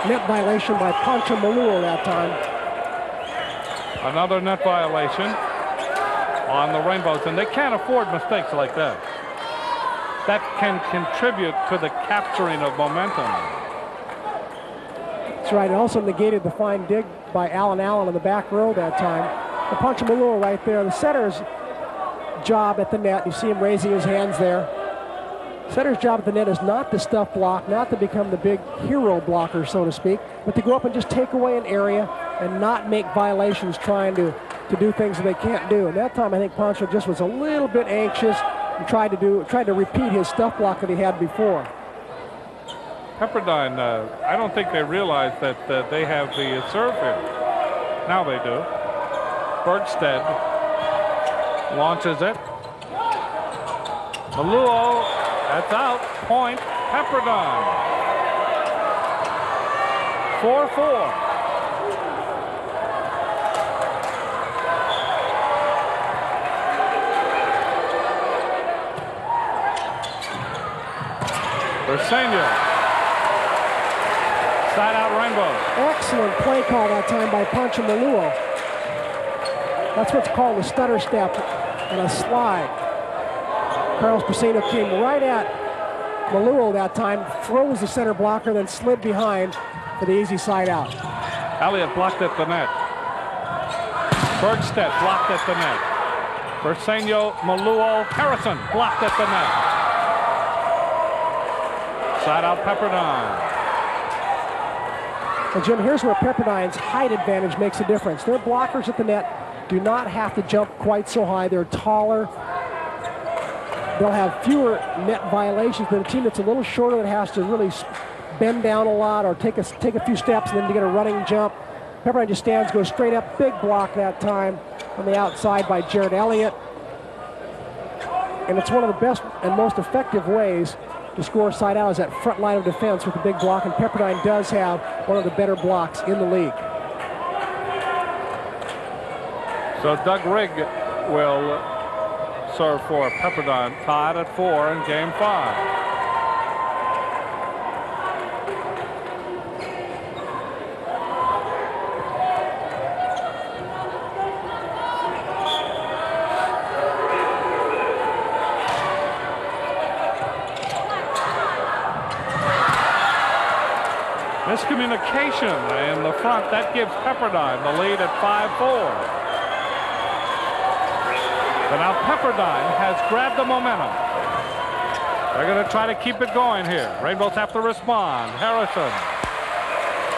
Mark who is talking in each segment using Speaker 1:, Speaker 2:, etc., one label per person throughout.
Speaker 1: net violation by Pancho Maluo that time.
Speaker 2: Another net violation on the Rainbows, and they can't afford mistakes like that. That can contribute to the capturing of momentum.
Speaker 1: That's right. It also negated the fine dig by Alan Allen in the back row that time. The Pancho Maluo right there. The setter's job at the net, you see him raising his hands there. Setter's job at the net is not to stuff block, not to become the big hero blocker, so to speak, but to go up and just take away an area and not make violations trying to do things that they can't do. And that time I think Pancho just was a little bit anxious and tried to repeat his stuff block that he had before.
Speaker 2: Pepperdine, I don't think they realize that they have the serve here. Now they do. Bergstead launches it. Maluo, that's out. Point, Pepperdine. 4-4. Bersenio. Side out Rainbow.
Speaker 1: Excellent play call that time by Pancho Maluo. That's what's called a stutter step and a slide. Carlos Bersenio came right at Maluo that time, froze the center blocker, then slid behind for the easy side out.
Speaker 2: Elliott blocked at the net. Bergstedt blocked at the net. Bersenio, Maluo, Harrison blocked at the net. Side out Pepperdine.
Speaker 1: And Jim, here's where Pepperdine's height advantage makes a difference. Their blockers at the net do not have to jump quite so high. They're taller. They'll have fewer net violations than a team that's a little shorter that has to really bend down a lot or take a few steps and then to get a running jump. Pepperdine just stands, goes straight up, big block that time on the outside by Jared Elliott. And it's one of the best and most effective ways to score side out is that front line of defense with the big block, and Pepperdine does have one of the better blocks in the league.
Speaker 2: So Doug Rigg will serve for Pepperdine, tied at 4 in game 5. Miscommunication in the front, that gives Pepperdine the lead at 5-4. But now Pepperdine has grabbed the momentum. They're going to try to keep it going here. Rainbows have to respond. Harrison,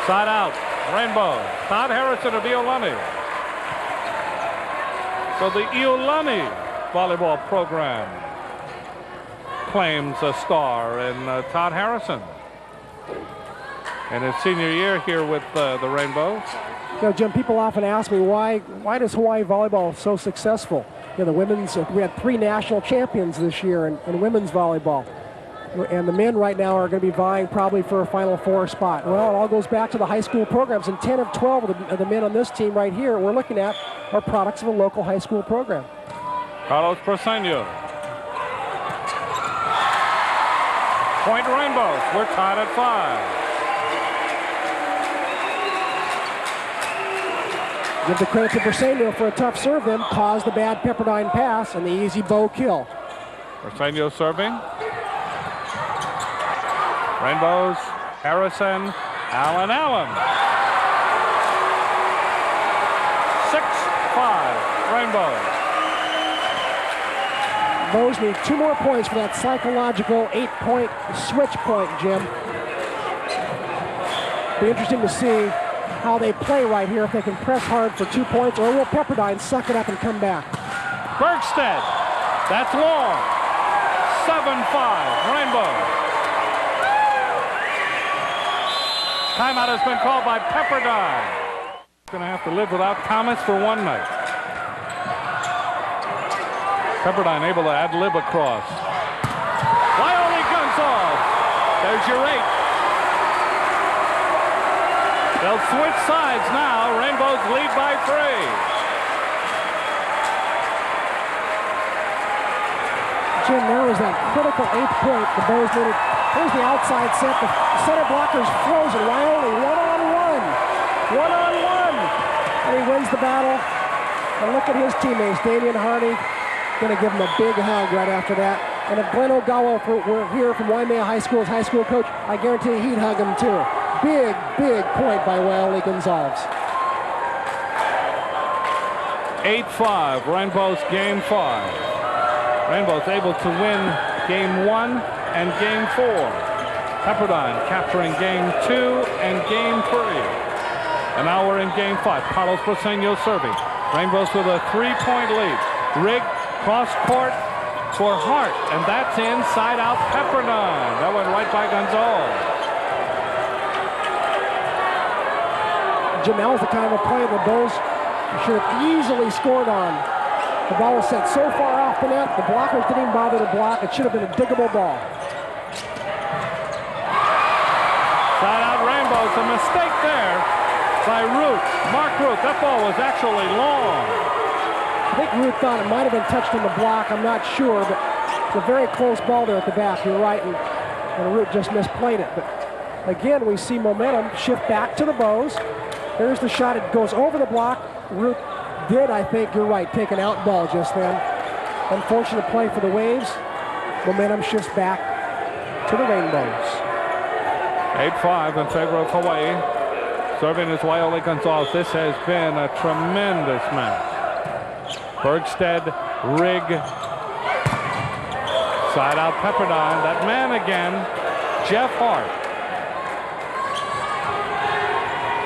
Speaker 2: side out, Rainbow. Todd Harrison of Iolani. So the Iolani volleyball program claims a star in Todd Harrison in his senior year here with the Rainbows.
Speaker 1: You know, Jim, people often ask me why does Hawaii volleyball so successful? You know, the women's, we had 3 national champions this year in women's volleyball. And the men right now are going to be vying probably for a Final Four spot. Well, it all goes back to the high school programs, and 10 of 12 of the men on this team right here we're looking at are products of a local high school program.
Speaker 2: Carlos Bersenio. Point Rainbows, we're tied at 5.
Speaker 1: Give the credit to Bersenio for a tough serve, then caused the bad Pepperdine pass and the easy bow kill.
Speaker 2: Bersenio serving. Rainbows, Harrison, Allen. 6-5, Rainbows.
Speaker 1: Bows need 2 more points for that psychological 8-point switch point, Jim. Be interesting to see how they play right here, if they can press hard for 2 points, or will Pepperdine suck it up and come back?
Speaker 2: Bergstead, that's long. 7-5, Rainbow. Timeout has been called by Pepperdine. Going to have to live without comments for one night. Pepperdine able to ad-lib across. Wyoming Gonzalez. There's your 8. They'll switch sides now. Rainbows lead by 3.
Speaker 1: Jim, there was that critical 8th point the Bows needed Here's the outside set. The center blocker's frozen. Wyoming one-on-one. One-on-one. And he wins the battle. And look at his teammates. Damian Hardy going to give him a big hug right after that. And if Glenn Ogawa were here from Waimea High School as high school coach, I guarantee he'd hug him too. Big, big point by Wildly Gonzalez.
Speaker 2: 8-5, Rainbow's game 5. Rainbow's able to win game 1 and game 4. Pepperdine capturing game 2 and game 3. And now we're in game 5. Carlos Briseño serving. Rainbow's with a 3-point lead. Rigg cross court for Hart, and that's inside out Pepperdine. That went right by Gonzalez.
Speaker 1: Jim, that was the kind of play that those should have easily scored on. The ball was sent so far off the net, the blockers didn't even bother to block. It should have been a diggable ball.
Speaker 2: Side out Rainbows, a mistake there by Root. Mark Root, that ball was actually long.
Speaker 1: I think Root thought it might have been touched on the block. I'm not sure, but it's a very close ball there at the back. You're right, and Root just misplayed it. But again, we see momentum shift back to the Bows. There's the shot. It goes over the block. Root did, I think, you're right, take an out ball just then. Unfortunate play for the Waves. Momentum shifts back to the Rainbows.
Speaker 2: 8-5 in favor of Hawaii. Serving is Waiole Gonzalez. This has been a tremendous match. Bergstead, Rigg, side out Pepperdine. That man again, Jeff Hart.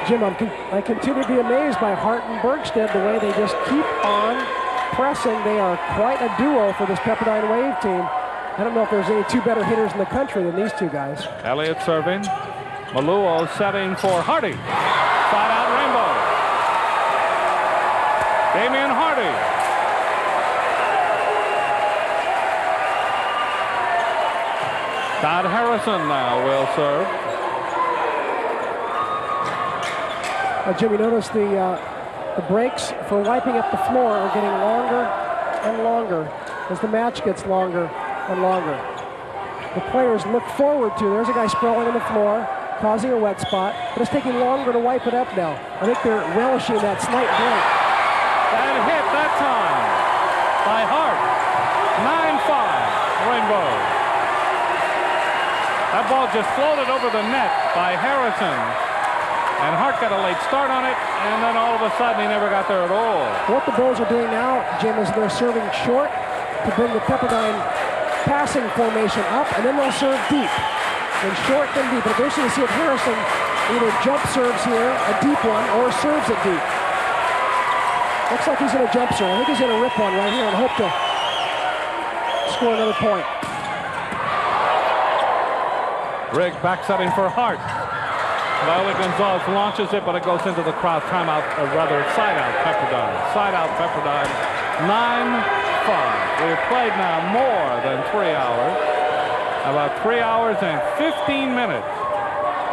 Speaker 1: Jim, I continue to be amazed by Hart and Bergstead, the way they just keep on pressing. They are quite a duo for this Pepperdine Wave team. I don't know if there's any two better hitters in the country than these two guys.
Speaker 2: Elliott serving. Maluo setting for Hardy. Side out Rainbow. Damian Hardy. Todd Harrison now will serve.
Speaker 1: Jim, you notice the breaks for wiping up the floor are getting longer and longer as the match gets longer and longer. The players look forward to, there's a guy sprawling on the floor, causing a wet spot, but it's taking longer to wipe it up now. I think they're relishing that slight break.
Speaker 2: And hit that time by Hart. 9-5, Rainbow. That ball just floated over the net by Harrison. And Hart got a late start on it, and then all of a sudden he never got there at all.
Speaker 1: What the Bulls are doing now, Jim, is they're serving short to bring the Pepperdine passing formation up, and then they'll serve deep. Then short, then deep. But eventually you see if Harrison either jump serves here, a deep one, or serves it deep. Looks like he's going to jump serve. I think he's going to rip one right here and hope to score another point.
Speaker 2: Rigg back setting for Hart. Waiole Gonzalez launches it, but it goes into the crowd. Timeout, or rather, side out Pepperdine. Side out Pepperdine. 9-5. We've played now more than 3 hours. About 3 hours and 15 minutes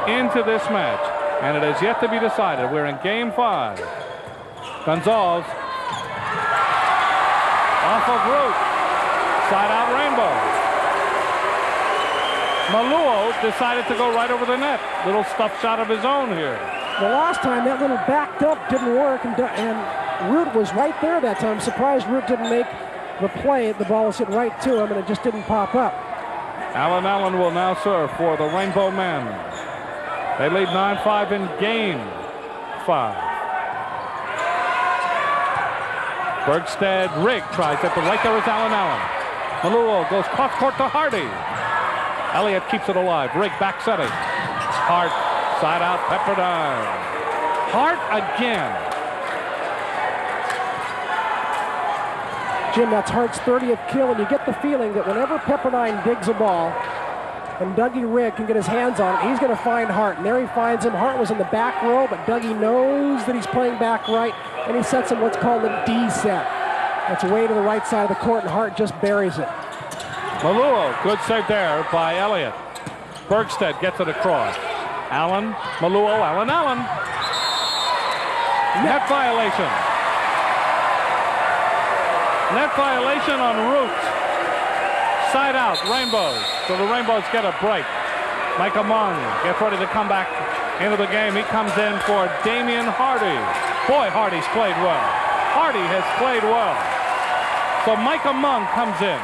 Speaker 2: into this match. And it has yet to be decided. We're in game 5. Gonzalez off of Root. Side out Rainbow. Maluo decided to go right over the net. Little stuff shot of his own here.
Speaker 1: The last time that little backed up didn't work, and Root was right there that time. I'm surprised Root didn't make the play. The ball was hit right to him, and it just didn't pop up.
Speaker 2: Alan Allen will now serve for the Rainbow men. They lead 9-5 in game 5. Bergstead, Rigg tries it, but right there is Alan Allen. Maluo goes cross court to Hardy. Elliott keeps it alive. Rigg back setting. Hart, side out Pepperdine. Hart again.
Speaker 1: Jim, that's Hart's 30th kill, and you get the feeling that whenever Pepperdine digs a ball and Dougie Rigg can get his hands on it, he's going to find Hart. And there he finds him. Hart was in the back row, but Dougie knows that he's playing back right, and he sets him what's called a D set. That's way to the right side of the court, and Hart just buries it.
Speaker 2: Maluo, good save there by Elliott. Bergstead gets it across. Allen, Maluo, Allen. Net violation. Net violation on Root. Side out, Rainbows. So the Rainbows get a break. Micah Mung gets ready to come back into the game. He comes in for Damian Hardy. Boy, Hardy's played well. Hardy has played well. So Micah Mung comes in,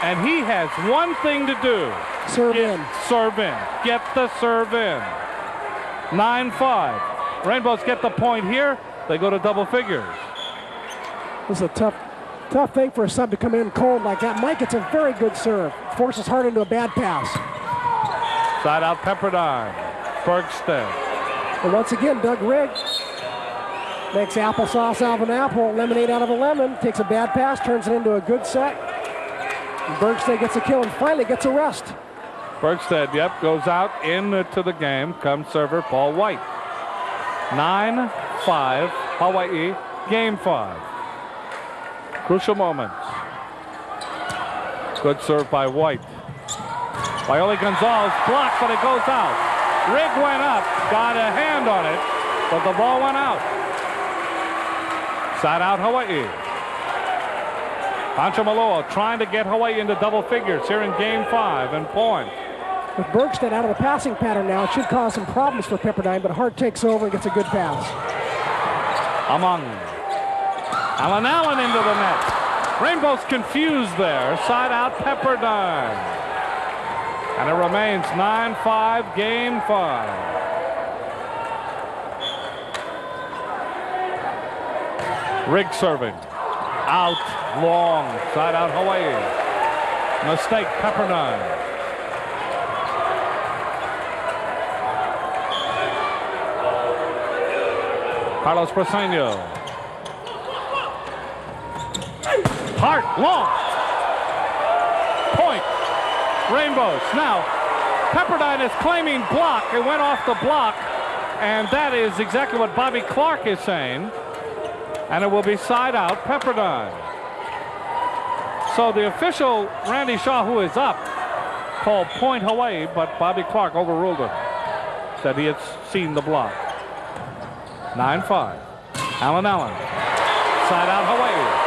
Speaker 2: and he has one thing to do.
Speaker 1: Serve in.
Speaker 2: Serve in. Get the serve in. 9-5. Rainbows get the point here. They go to double figures.
Speaker 1: This is a tough thing for a sub to come in cold like that. Mike, it's a very good serve. Forces Hart into a bad pass.
Speaker 2: Side out Pepperdine. Bergstead.
Speaker 1: And once again, Doug Rigg makes applesauce out of an apple, lemonade out of a lemon, takes a bad pass, turns it into a good set. And Bergstead gets a kill and finally gets a rest.
Speaker 2: Bergstead, yep, goes out into the game. Comes server Paul White. 9-5, Hawaii, game 5. Crucial moments. Good serve by White. Violi Gonzalez blocked, but it goes out. Rigg went up, got a hand on it, but the ball went out. Side out Hawaii. Pancho Maloa trying to get Hawaii into double figures here in game 5 and point.
Speaker 1: With Bergstead out of the passing pattern now, it should cause some problems for Pepperdine, but Hart takes over and gets a good pass.
Speaker 2: Among. Allen into the net. Rainbow's confused there. Side out Pepperdine. And it remains 9-5, game 5. Rigg serving. Out long. Side out Hawaii. Mistake Pepperdine. Carlos Briseño. Hart long. Point. Rainbows. Now, Pepperdine is claiming block. It went off the block, and that is exactly what Bobby Clark is saying. And it will be side out Pepperdine. So the official, Randy Shaw, who is up, called point Hawaii, but Bobby Clark overruled it. Said he had seen the block. 9-5. Allen. Side out Hawaii.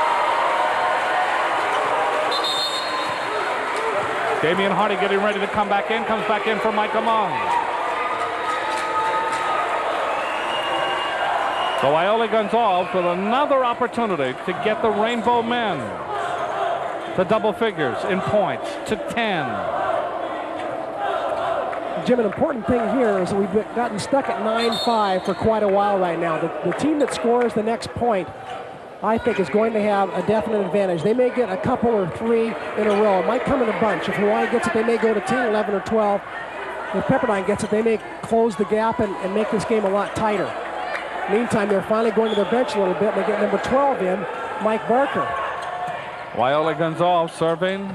Speaker 2: Damian Hardy getting ready to come back in. Comes back in for Micah Mung. So Violi Gonzalez with another opportunity to get the Rainbow men to double figures in points to 10.
Speaker 1: Jim, an important thing here is that we've gotten stuck at 9-5 for quite a while right now. The team that scores the next point, I think, is going to have a definite advantage. They may get a couple or 3 in a row. It might come in a bunch. If Hawaii gets it, they may go to 10, 11, or 12. If Pepperdine gets it, they may close the gap and make this game a lot tighter. Meantime, they're finally going to their bench a little bit. They get number 12 in, Mike Barker.
Speaker 2: Violi Gonzalez serving.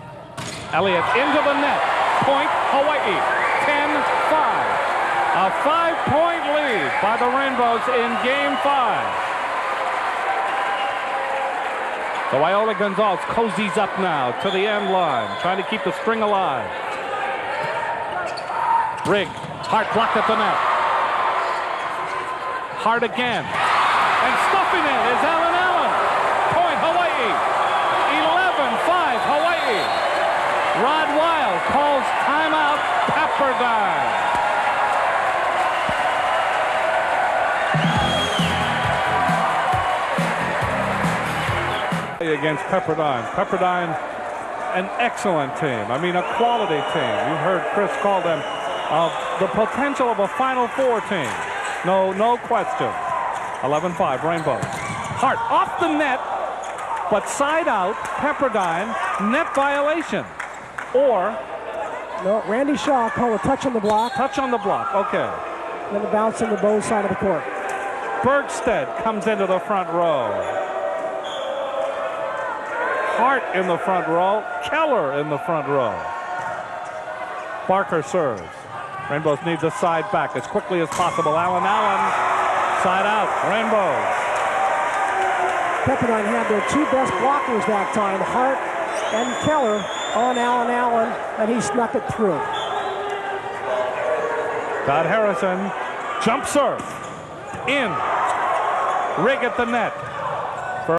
Speaker 2: Elliott into the net. Point Hawaii. 10-5. A 5-point lead by the Rainbows in game 5. So Violi Gonzalez cozies up now to the end line, trying to keep the string alive. Rigg. Hart blocked at the net. Hart again. And stuffing it is Allen. Point Hawaii. 11-5 Hawaii. Rod Wild calls timeout Pepperdine. Against Pepperdine. Pepperdine, an excellent team. I mean, a quality team. You heard Chris call them the potential of a Final Four team. No question. 11-5 Rainbows. Hart off the net, but side out Pepperdine, net violation. Or
Speaker 1: no, Randy Shaw called a touch on the block.
Speaker 2: Touch on the block, okay.
Speaker 1: Then the bounce in the Bose side of the court.
Speaker 2: Bergstead comes into the front row. Hart in the front row. Keller in the front row. Barker serves. Rainbows need the side back as quickly as possible. Allen. Side out. Rainbows.
Speaker 1: Pepperdine had their 2 best blockers that time, Hart and Keller, on Allen, and he snuck it through.
Speaker 2: Todd Harrison. Jump serve. In. Rigg at the net.